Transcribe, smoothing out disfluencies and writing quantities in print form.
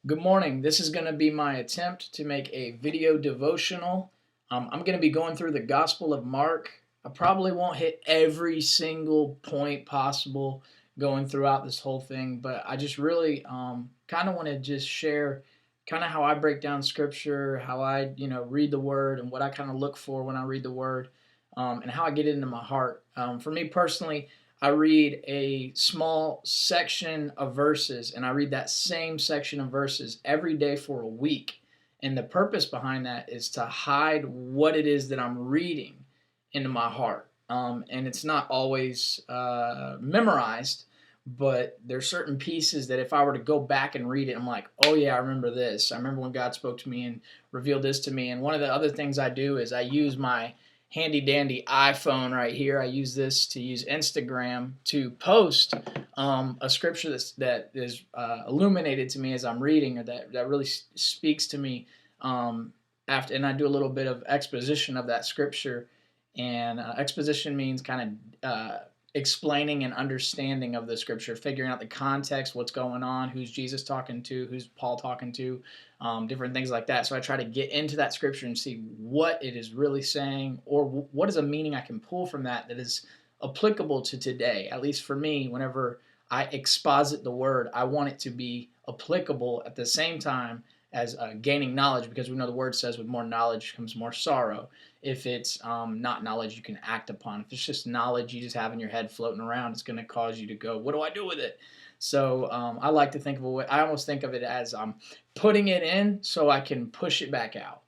Good morning. This is going to be my attempt to make a video devotional. I'm going to be going through the Gospel of Mark. I probably won't hit every single point possible going throughout this whole thing, but I just really kind of want to just share kind of how I break down Scripture, how I read the Word, and what I kind of look for when I read the Word, and how I get it into my heart. For me personally, I read a small section of verses, and I read that same section of verses every day for a week. And the purpose behind that is to hide what it is that I'm reading into my heart. And it's not always memorized, but there's certain pieces that if I were to go back and read it, I'm like, oh yeah, I remember this. I remember when God spoke to me and revealed this to me. And one of the other things I do is I use my handy dandy iPhone right here. I use this to use Instagram to post a scripture that is illuminated to me as I'm reading, or that really speaks to me after, and I do a little bit of exposition of that scripture. And exposition means kind of explaining and understanding of the scripture, figuring out the context, what's going on, who's Jesus talking to, who's Paul talking to, different things like that. So I try to get into that scripture and see what it is really saying, or what is a meaning I can pull from that is applicable to today. At least for me, whenever I exposit the word, I want it to be applicable at the same time as gaining knowledge, because we know the word says with more knowledge comes more sorrow. If it's not knowledge you can act upon, if it's just knowledge you just have in your head floating around, it's going to cause you to go, what do I do with it? So I like to think of I almost think of it as I'm putting it in so I can push it back out.